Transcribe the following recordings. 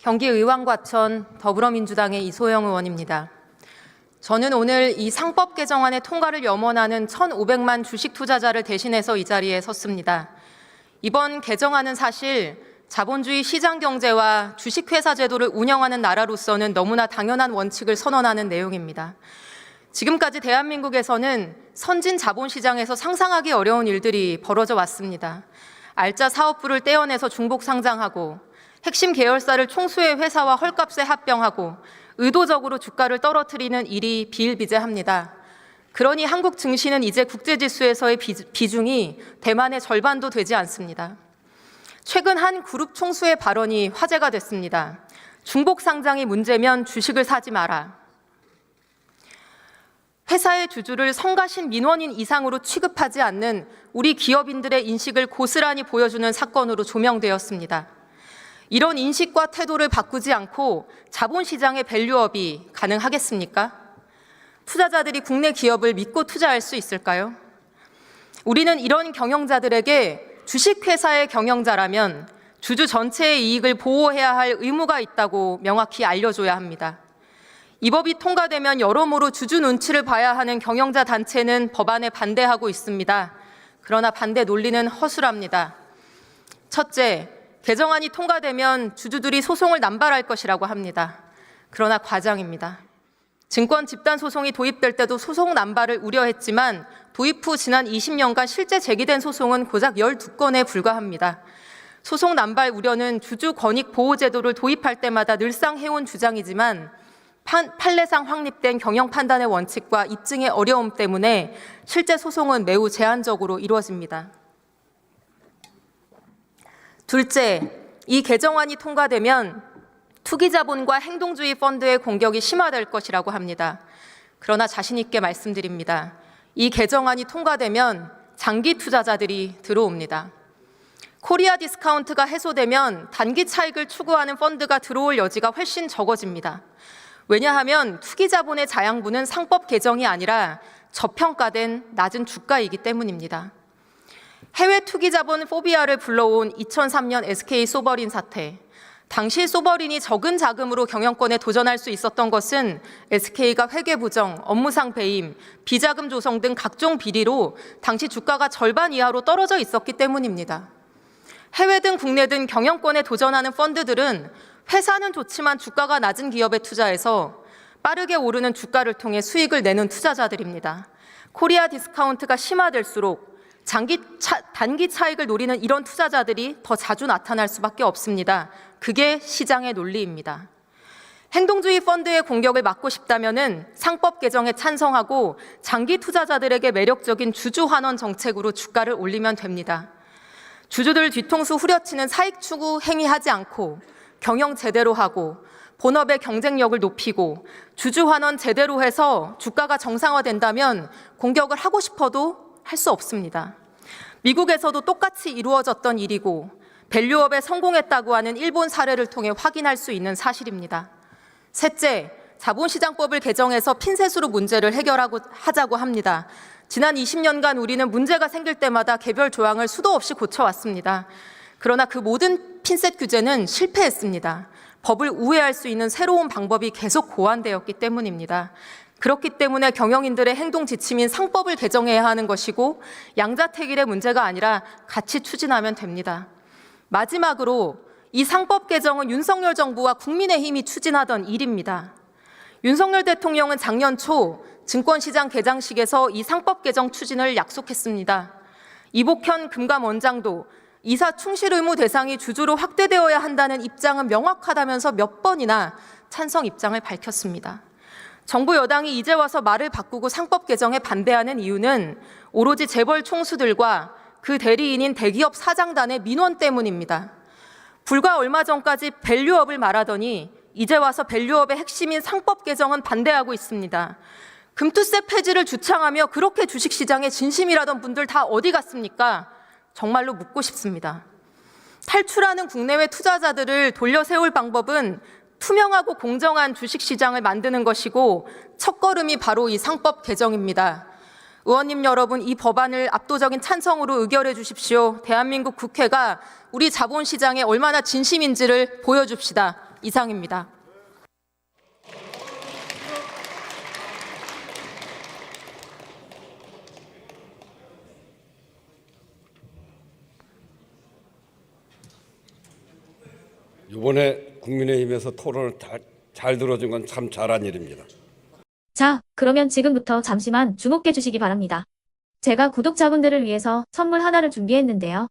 경기 의왕과천 더불어민주당의 이소영 의원입니다. 저는 오늘 이 상법 개정안의 통과를 염원하는 1,500만 주식 투자자를 대신해서 이 자리에 섰습니다. 이번 개정안은 사실 자본주의 시장 경제와 주식회사 제도를 운영하는 나라로서는 너무나 당연한 원칙을 선언하는 내용입니다. 지금까지 대한민국에서는 선진 자본시장에서 상상하기 어려운 일들이 벌어져 왔습니다. 알짜 사업부를 떼어내서 중복 상장하고 핵심 계열사를 총수의 회사와 헐값에 합병하고 의도적으로 주가를 떨어뜨리는 일이 비일비재합니다. 그러니 한국 증시는 이제 국제지수에서의 비중이 대만의 절반도 되지 않습니다. 최근 한 그룹 총수의 발언이 화제가 됐습니다. 중복 상장이 문제면 주식을 사지 마라. 회사의 주주를 성가신 민원인 이상으로 취급하지 않는 우리 기업인들의 인식을 고스란히 보여주는 사건으로 조명되었습니다. 이런 인식과 태도를 바꾸지 않고 자본시장의 밸류업이 가능하겠습니까? 투자자들이 국내 기업을 믿고 투자할 수 있을까요? 우리는 이런 경영자들에게 주식회사의 경영자라면 주주 전체의 이익을 보호해야 할 의무가 있다고 명확히 알려줘야 합니다. 이 법이 통과되면 여러모로 주주 눈치를 봐야 하는 경영자 단체는 법안에 반대하고 있습니다. 그러나 반대 논리는 허술합니다. 첫째, 개정안이 통과되면 주주들이 소송을 남발할 것이라고 합니다. 그러나 과장입니다. 증권 집단 소송이 도입될 때도 소송 남발을 우려했지만 도입 후 지난 20년간 실제 제기된 소송은 고작 12건에 불과합니다. 소송 남발 우려는 주주 권익 보호 제도를 도입할 때마다 늘상 해온 주장이지만 판례상 확립된 경영 판단의 원칙과 입증의 어려움 때문에 실제 소송은 매우 제한적으로 이루어집니다. 둘째, 이 개정안이 통과되면 투기자본과 행동주의 펀드의 공격이 심화될 것이라고 합니다. 그러나 자신 있게 말씀드립니다. 이 개정안이 통과되면 장기 투자자들이 들어옵니다. 코리아 디스카운트가 해소되면 단기 차익을 추구하는 펀드가 들어올 여지가 훨씬 적어집니다. 왜냐하면 투기자본의 자양분은 상법 개정이 아니라 저평가된 낮은 주가이기 때문입니다. 해외 투기자본 포비아를 불러온 2003년 SK 소버린 사태. 당시 소버린이 적은 자금으로 경영권에 도전할 수 있었던 것은 SK가 회계부정, 업무상 배임, 비자금 조성 등 각종 비리로 당시 주가가 절반 이하로 떨어져 있었기 때문입니다. 해외 등 국내 등 경영권에 도전하는 펀드들은 회사는 좋지만 주가가 낮은 기업에 투자해서 빠르게 오르는 주가를 통해 수익을 내는 투자자들입니다. 코리아 디스카운트가 심화될수록 단기 차익을 노리는 이런 투자자들이 더 자주 나타날 수밖에 없습니다. 그게 시장의 논리입니다. 행동주의 펀드의 공격을 막고 싶다면 상법 개정에 찬성하고 장기 투자자들에게 매력적인 주주 환원 정책으로 주가를 올리면 됩니다. 주주들 뒤통수 후려치는 사익 추구 행위하지 않고 경영 제대로 하고 본업의 경쟁력을 높이고 주주 환원 제대로 해서 주가가 정상화된다면 공격을 하고 싶어도 할 수 없습니다. 미국에서도 똑같이 이루어졌던 일이고 밸류업에 성공했다고 하는 일본 사례를 통해 확인할 수 있는 사실입니다. 셋째, 자본시장법을 개정해서 핀셋으로 문제를 해결하자고 합니다. 지난 20년간 우리는 문제가 생길 때마다 개별 조항을 수도 없이 고쳐왔습니다. 그러나 그 모든 핀셋 규제는 실패했습니다. 법을 우회할 수 있는 새로운 방법이 계속 고안되었기 때문입니다. 그렇기 때문에 경영인들의 행동 지침인 상법을 개정해야 하는 것이고 양자택일의 문제가 아니라 같이 추진하면 됩니다. 마지막으로 이 상법 개정은 윤석열 정부와 국민의힘이 추진하던 일입니다. 윤석열 대통령은 작년 초 증권시장 개장식에서 이 상법 개정 추진을 약속했습니다. 이복현 금감원장도 이사 충실 의무 대상이 주주로 확대되어야 한다는 입장은 명확하다면서 몇 번이나 찬성 입장을 밝혔습니다. 정부 여당이 이제 와서 말을 바꾸고 상법 개정에 반대하는 이유는 오로지 재벌 총수들과 그 대리인인 대기업 사장단의 민원 때문입니다. 불과 얼마 전까지 밸류업을 말하더니 이제 와서 밸류업의 핵심인 상법 개정은 반대하고 있습니다. 금투세 폐지를 주창하며 그렇게 주식시장에 진심이라던 분들 다 어디 갔습니까? 정말로 묻고 싶습니다. 탈출하는 국내외 투자자들을 돌려 세울 방법은 투명하고 공정한 주식시장을 만드는 것이고 첫걸음이 바로 이 상법 개정입니다. 의원님 여러분, 이 법안을 압도적인 찬성으로 의결해 주십시오. 대한민국 국회가 우리 자본시장에 얼마나 진심인지를 보여줍시다. 이상입니다. 이번에 국민의힘에서 토론을 잘 들어준 건 참 잘한 일입니다. 자, 그러면 지금부터 잠시만 주목해 주시기 바랍니다. 제가 구독자분들을 위해서 선물 하나를 준비했는데요.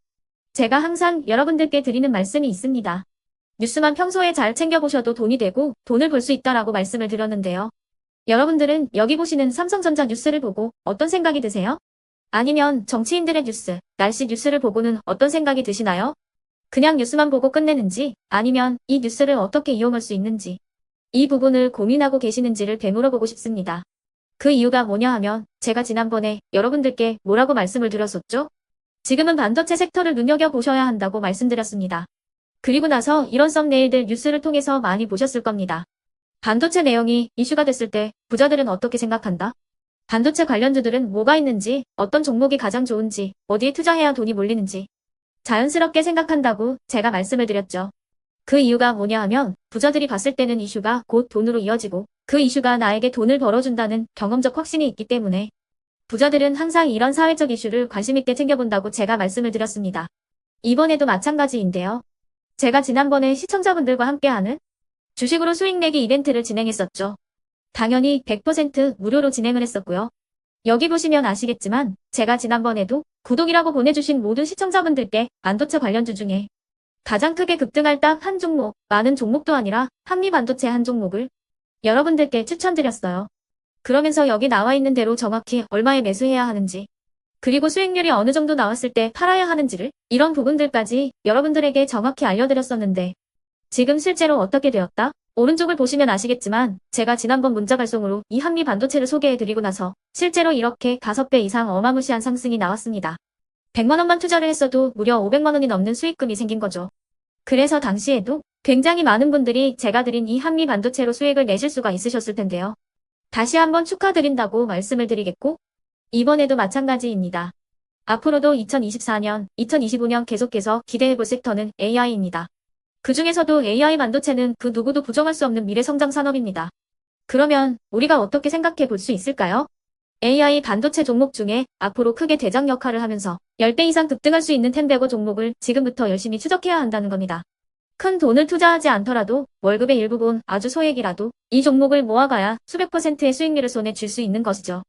제가 항상 여러분들께 드리는 말씀이 있습니다. 뉴스만 평소에 잘 챙겨보셔도 돈이 되고 돈을 벌 수 있다라고 말씀을 드렸는데요. 여러분들은 여기 보시는 삼성전자 뉴스를 보고 어떤 생각이 드세요? 아니면 정치인들의 뉴스, 날씨 뉴스를 보고는 어떤 생각이 드시나요? 그냥 뉴스만 보고 끝내는지 아니면 이 뉴스를 어떻게 이용할 수 있는지 이 부분을 고민하고 계시는지를 되물어보고 싶습니다. 그 이유가 뭐냐 하면 제가 지난번에 여러분들께 뭐라고 말씀을 드렸었죠? 지금은 반도체 섹터를 눈여겨보셔야 한다고 말씀드렸습니다. 그리고 나서 이런 썸네일들 뉴스를 통해서 많이 보셨을 겁니다. 반도체 내용이 이슈가 됐을 때 부자들은 어떻게 생각한다? 반도체 관련주들은 뭐가 있는지, 어떤 종목이 가장 좋은지, 어디에 투자해야 돈이 몰리는지 자연스럽게 생각한다고 제가 말씀을 드렸죠. 그 이유가 뭐냐 하면 부자들이 봤을 때는 이슈가 곧 돈으로 이어지고 그 이슈가 나에게 돈을 벌어준다는 경험적 확신이 있기 때문에 부자들은 항상 이런 사회적 이슈를 관심있게 챙겨본다고 제가 말씀을 드렸습니다. 이번에도 마찬가지인데요. 제가 지난번에 시청자분들과 함께하는 주식으로 수익 내기 이벤트를 진행했었죠. 당연히 100% 무료로 진행을 했었고요. 여기 보시면 아시겠지만 제가 지난번에도 구독이라고 보내주신 모든 시청자분들께 반도체 관련주 중에 가장 크게 급등할 딱 한 종목, 많은 종목도 아니라 한미반도체 한 종목을 여러분들께 추천드렸어요. 그러면서 여기 나와 있는 대로 정확히 얼마에 매수해야 하는지, 그리고 수익률이 어느 정도 나왔을 때 팔아야 하는지를 이런 부분들까지 여러분들에게 정확히 알려드렸었는데 지금 실제로 어떻게 되었다? 오른쪽을 보시면 아시겠지만 제가 지난번 문자 발송으로 이 한미반도체를 소개해드리고 나서 실제로 이렇게 5배 이상 어마무시한 상승이 나왔습니다. 100만 원만 투자를 했어도 무려 500만 원이 넘는 수익금이 생긴 거죠. 그래서 당시에도 굉장히 많은 분들이 제가 드린 이 한미반도체로 수익을 내실 수가 있으셨을 텐데요. 다시 한번 축하드린다고 말씀을 드리겠고 이번에도 마찬가지입니다. 앞으로도 2024년, 2025년 계속해서 기대해볼 섹터는 AI입니다. 그 중에서도 AI 반도체는 그 누구도 부정할 수 없는 미래 성장 산업입니다. 그러면 우리가 어떻게 생각해 볼 수 있을까요? AI 반도체 종목 중에 앞으로 크게 대장 역할을 하면서 10배 이상 급등할 수 있는 텐베고 종목을 지금부터 열심히 추적해야 한다는 겁니다. 큰 돈을 투자하지 않더라도 월급의 일부분 아주 소액이라도 이 종목을 모아가야 수백 %의 수익률을 손에 쥘 수 있는 것이죠.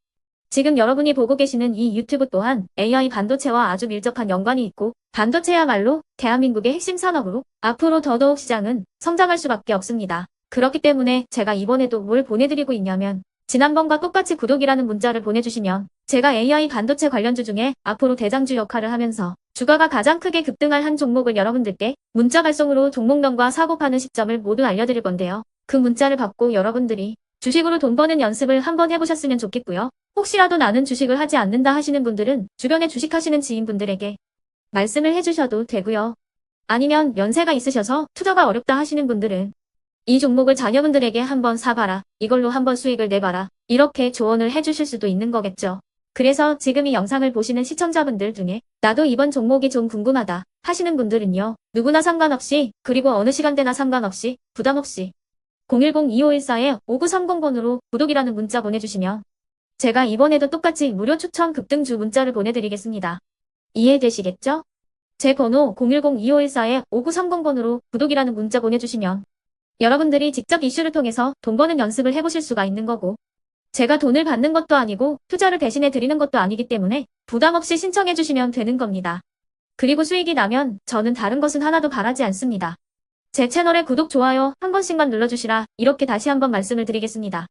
지금 여러분이 보고 계시는 이 유튜브 또한 AI 반도체와 아주 밀접한 연관이 있고 반도체야말로 대한민국의 핵심 산업으로 앞으로 더더욱 시장은 성장할 수밖에 없습니다. 그렇기 때문에 제가 이번에도 뭘 보내드리고 있냐면 지난번과 똑같이 구독이라는 문자를 보내주시면 제가 AI 반도체 관련주 중에 앞으로 대장주 역할을 하면서 주가가 가장 크게 급등할 한 종목을 여러분들께 문자 발송으로 종목명과 사고 파는 시점을 모두 알려드릴 건데요. 그 문자를 받고 여러분들이 주식으로 돈 버는 연습을 한번 해보셨으면 좋겠고요. 혹시라도 나는 주식을 하지 않는다 하시는 분들은 주변에 주식하시는 지인분들에게 말씀을 해주셔도 되고요. 아니면 연세가 있으셔서 투자가 어렵다 하시는 분들은 이 종목을 자녀분들에게 한번 사봐라. 이걸로 한번 수익을 내봐라. 이렇게 조언을 해주실 수도 있는 거겠죠. 그래서 지금 이 영상을 보시는 시청자분들 중에 나도 이번 종목이 좀 궁금하다 하시는 분들은요. 누구나 상관없이 그리고 어느 시간대나 상관없이 부담없이 010-2514-5930번으로 구독이라는 문자 보내주시면 제가 이번에도 똑같이 무료 추천 급등주 문자를 보내드리겠습니다. 이해되시겠죠? 제 번호 010-2514-5930번으로 구독이라는 문자 보내주시면 여러분들이 직접 이슈를 통해서 돈 버는 연습을 해보실 수가 있는 거고 제가 돈을 받는 것도 아니고 투자를 대신해 드리는 것도 아니기 때문에 부담 없이 신청해 주시면 되는 겁니다. 그리고 수익이 나면 저는 다른 것은 하나도 바라지 않습니다. 제 채널에 구독, 좋아요 한 번씩만 눌러주시라 이렇게 다시 한번 말씀을 드리겠습니다.